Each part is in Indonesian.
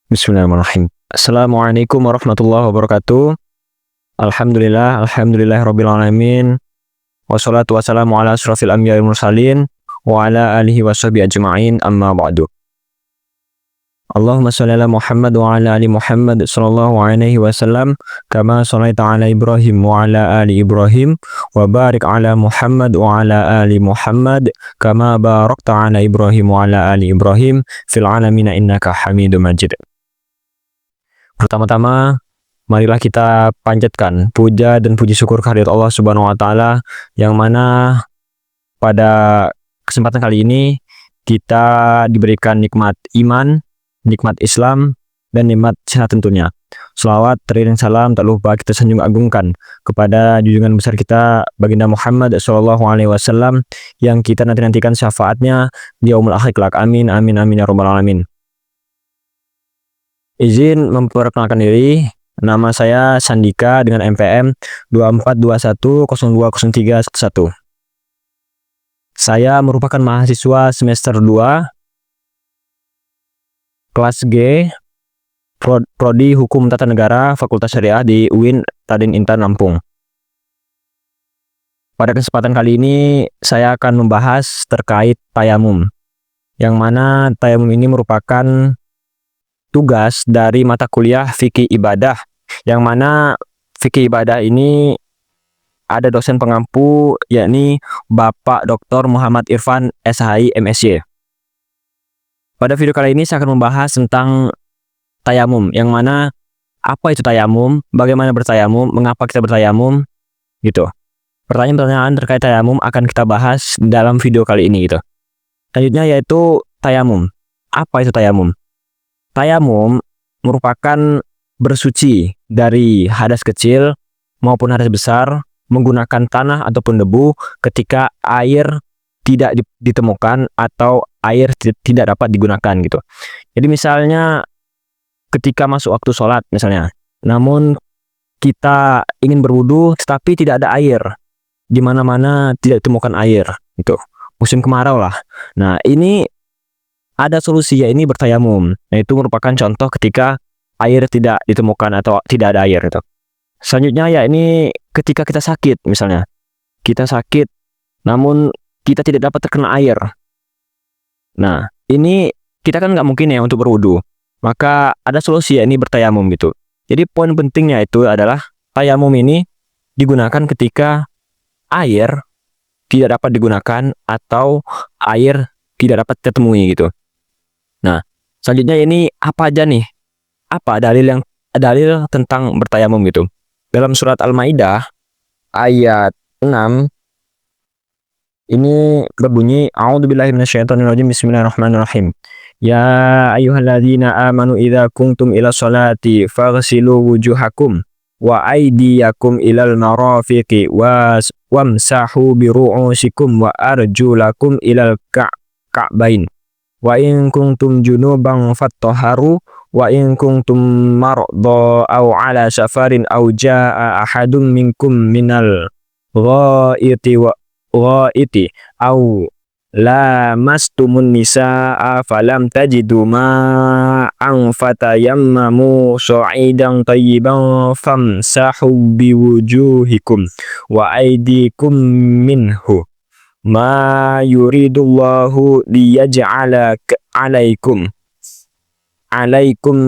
Bismillahirrahmanirrahim. Assalamualaikum warahmatullahi wabarakatuh. Alhamdulillahirabbil alamin. Wassalatu wassalamu ala asyrofil anbiya'i wal mursalin wa ala alihi washabihi ajma'in, amma ba'du. Allahumma shalli ala Muhammad wa ala ali Muhammad sallallahu alaihi wasallam kama shallaita ala Ibrahim wa ala ali Ibrahim wa barik ala Muhammad wa ala ali Muhammad kama barakta ala Ibrahim wa ala ali Ibrahim fil alamin innaka Hamidum Majid. Pertama-tama, marilah kita panjatkan puja dan puji syukur kehadirat Allah Subhanahu wa taala, yang mana pada kesempatan kali ini kita diberikan nikmat iman, nikmat Islam, dan nikmat sehat tentunya. Selawat, teriring salam tak lupa kita sanjung agungkan kepada junjungan besar kita Baginda Muhammad SAW, yang kita nantikan syafaatnya di yaumul akhir kelak. Amin amin amin ya rabbal alamin. Izin memperkenalkan diri, nama saya Sandika dengan NPM 2421020311. Saya merupakan mahasiswa semester 2 kelas G, Prodi Hukum Tata Negara, Fakultas Syariah di UIN Raden Intan Lampung. Pada kesempatan kali ini saya akan membahas terkait tayamum, yang mana tayamum ini merupakan tugas dari mata kuliah fikih ibadah, yang mana fikih ibadah ini ada dosen pengampu, yakni Bapak Dr. Muhammad Irfan SHI MSy. Pada video kali ini saya akan membahas tentang tayamum, yang mana apa itu tayamum, bagaimana bertayamum, mengapa kita bertayamum, gitu. Pertanyaan-pertanyaan terkait tayamum akan kita bahas dalam video kali ini, gitu. Selanjutnya yaitu tayamum. Apa itu tayamum? Tayamum merupakan bersuci dari hadas kecil maupun hadas besar menggunakan tanah ataupun debu ketika air tidak ditemukan atau air tidak dapat digunakan, gitu. Jadi misalnya ketika masuk waktu sholat misalnya, namun kita ingin berwudu tetapi tidak ada air, di mana-mana tidak ditemukan air, gitu. Musim kemarau lah. Nah, ini ada solusi, ya ini bertayamum. Nah, itu merupakan contoh ketika air tidak ditemukan atau tidak ada air, gitu. Selanjutnya ya ini ketika kita sakit misalnya. Kita sakit namun kita tidak dapat terkena air. Nah, ini kita kan nggak mungkin ya untuk berwudu. Maka ada solusi, ya ini bertayamum, gitu. Jadi poin pentingnya itu adalah tayamum ini digunakan ketika air tidak dapat digunakan atau air tidak dapat ditemui, gitu. Nah, selanjutnya ini apa aja nih? Apa dalil tentang bertayamum, gitu. Dalam surat Al-Maidah ayat 6 ini berbunyi, A'udzubillahi minasyaitonirrajim, bismillahirrahmanirrahim. Ya ayyuhalladzina amanu idza kuntum ila sholati faghsilu wujuhakum wa aydiyakum ilal marafiqi wamsahu bi ru'usikum wa arjulakum ilal ka'bain. Wa in kuntum junuban fattahharu wa in kuntum marda aw ala safarin aw jaa ahadun minkum minal ghaiti aw lamastumun nisaa falam tajidu ma'an fatayammamu sa'idan tayyiban famsahu biwujuhikum wa aydikum minhu ma yuridullahu liyaj'ala alaikum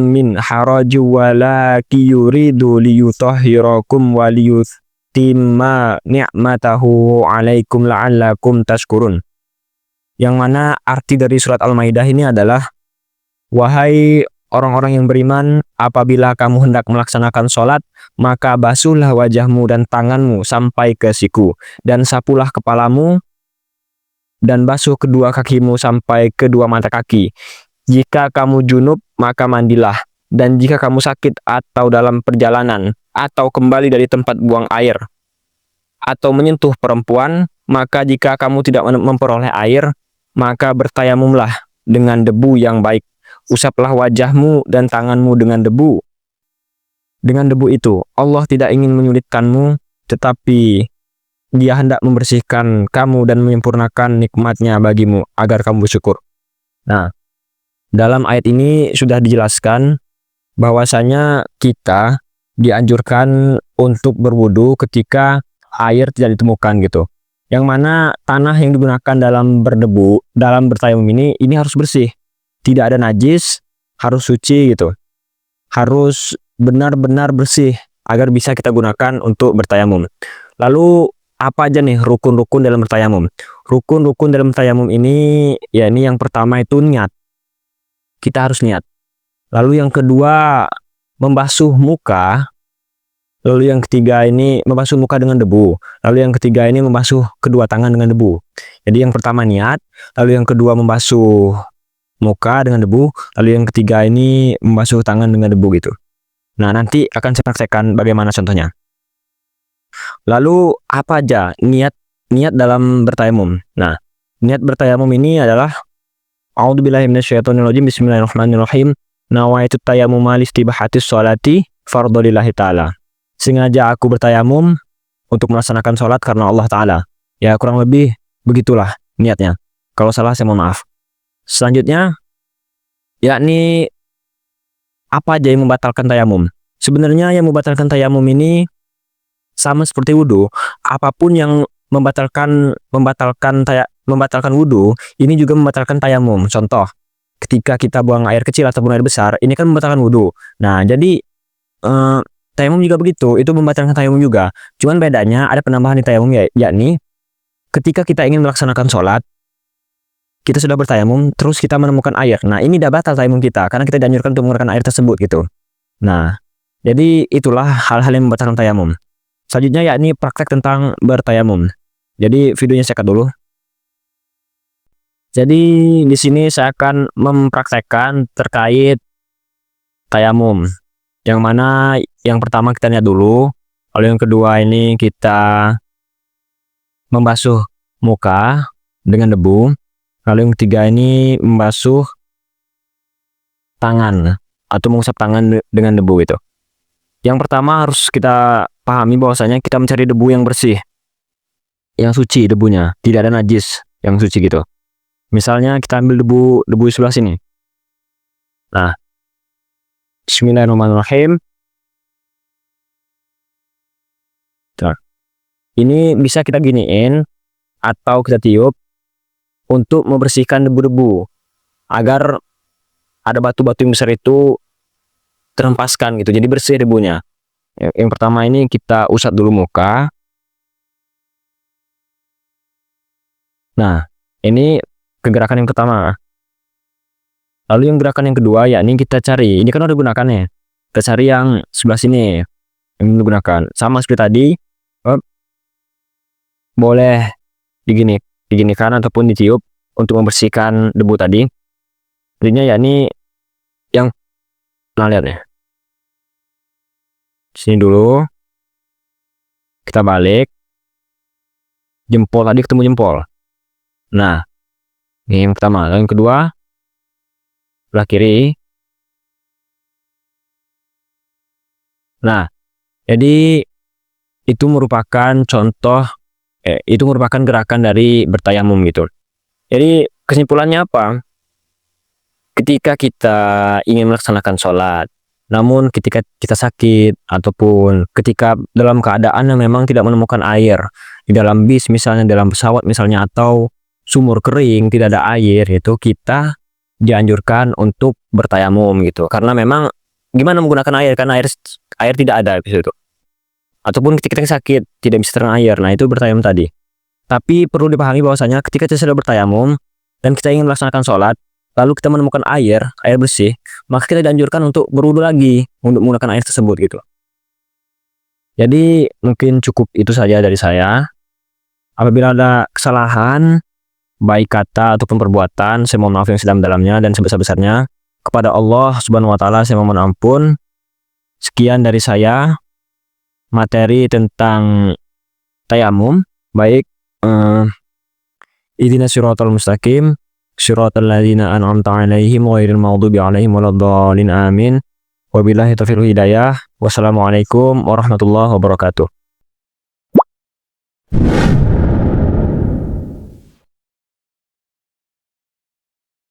min haraju walaki yuridu liyutahhirakum wa liyutimma ni'matahu alaikum la'allakum tashkurun. Yang mana arti dari surat Al-Maidah ini adalah, wahai orang-orang yang beriman, apabila kamu hendak melaksanakan sholat, maka basuhlah wajahmu dan tanganmu sampai ke siku, dan sapulah kepalamu dan basuh kedua kakimu sampai kedua mata kaki. Jika kamu junub, maka mandilah. Dan jika kamu sakit atau dalam perjalanan, atau kembali dari tempat buang air, atau menyentuh perempuan, maka jika kamu tidak memperoleh air, maka bertayamumlah dengan debu yang baik. Usaplah wajahmu dan tanganmu dengan debu. Dengan debu itu, Allah tidak ingin menyulitkanmu, tetapi Dia hendak membersihkan kamu dan menyempurnakan nikmatnya bagimu agar kamu bersyukur. Nah, dalam ayat ini sudah dijelaskan bahwasanya kita dianjurkan untuk berwudu ketika air tidak ditemukan gitu. Yang mana tanah yang digunakan dalam bertayamum ini harus bersih. Tidak ada najis, harus suci gitu. Harus benar-benar bersih agar bisa kita gunakan untuk bertayamum. Lalu apa aja nih rukun-rukun dalam bertayamum? Rukun-rukun dalam bertayamum ini ya ini yang pertama itu niat. Kita harus niat. Lalu yang kedua membasuh muka. Lalu yang ketiga ini membasuh muka dengan debu. Lalu yang ketiga ini membasuh kedua tangan dengan debu. Jadi yang pertama niat, lalu yang kedua membasuh muka dengan debu, lalu yang ketiga ini membasuh tangan dengan debu gitu. Nah, nanti akan saya praktekkan bagaimana contohnya. Lalu apa aja niat dalam bertayamum? Nah, niat bertayamum ini adalah A'udzubillahi minasyaitonirrajim. Bismillahirrahmanirrahim. Nawaitu tayammuma listibahatis sholati fardholillahi ta'ala. Sengaja aku bertayamum untuk melaksanakan sholat karena Allah Ta'ala. Ya kurang lebih begitulah niatnya. Kalau salah saya mohon maaf. Selanjutnya, yakni apa aja yang membatalkan tayamum? Sebenarnya yang membatalkan tayamum ini sama seperti wudhu. Apapun yang membatalkan wudhu, ini juga membatalkan tayamum. Contoh, ketika kita buang air kecil ataupun air besar, ini kan membatalkan wudhu. Nah, jadi tayamum juga begitu, itu membatalkan tayamum juga. Cuman bedanya ada penambahan di tayamum yakni ketika kita ingin melaksanakan sholat, kita sudah bertayamum, terus kita menemukan air. Nah, ini udah batal tayamum kita, karena kita dianjurkan untuk menggunakan air tersebut gitu. Nah, jadi itulah hal-hal yang membatalkan tayamum. Selanjutnya yakni praktek tentang bertayamum. Jadi videonya saya cut dulu. Jadi di sini saya akan mempraktekkan terkait tayamum. Yang mana yang pertama kita lihat dulu, lalu yang kedua ini kita membasuh muka dengan debu, lalu yang ketiga ini membasuh tangan atau mengusap tangan dengan debu itu. Yang pertama harus kita pahami bahwasanya kita mencari debu yang bersih, yang suci debunya, tidak ada najis, yang suci gitu. Misalnya kita ambil debu di sebelah sini. Nah, Bismillahirrahmanirrahim. Ini bisa kita giniin atau kita tiup untuk membersihkan debu-debu agar ada batu-batu yang besar itu terhempaskan gitu, jadi bersih debunya. Yang pertama ini kita usap dulu muka. Nah, ini kegerakan yang pertama. Lalu yang gerakan yang kedua yakni kita cari, ini kan udah gunakannya, kita cari yang sebelah sini yang digunakan. Sama seperti tadi, boleh diginikan ataupun ditiup untuk membersihkan debu tadi. Artinya yakni yang lihat ya, sini dulu, kita balik, jempol tadi ketemu jempol. Nah, ini yang pertama. Lalu yang kedua sebelah kiri. Nah, jadi itu merupakan contoh, itu merupakan gerakan dari bertayamum gitu. Jadi kesimpulannya apa? Ketika kita ingin melaksanakan sholat, namun ketika kita sakit ataupun ketika dalam keadaan yang memang tidak menemukan air di dalam bis misalnya, dalam pesawat misalnya, atau sumur kering tidak ada air, itu kita dianjurkan untuk bertayamum gitu. Karena memang gimana menggunakan air, karena air tidak ada di situ. Ataupun ketika kita sakit tidak bisa terang air, nah itu bertayamum tadi. Tapi perlu dipahami bahwasanya ketika kita sudah bertayamum dan kita ingin melaksanakan sholat, lalu kita menemukan air bersih, maka kita dianjurkan untuk berwudu lagi untuk menggunakan air tersebut gitu. Jadi mungkin cukup itu saja dari saya. Apabila ada kesalahan baik kata ataupun perbuatan, saya mohon maaf yang sedalam-dalamnya dan sebesar-besarnya. Kepada Allah Subhanahu wa taala saya mohon ampun. Sekian dari saya materi tentang tayamum. Baik, ihdinas siratal mustaqim, siratal ladzina an'amta 'alaihim ghairil maghdubi 'alaihim waladdallin. Amin. Wabillahi taufiq wal hidayah. Wassalamualaikum warahmatullahi wabarakatuh.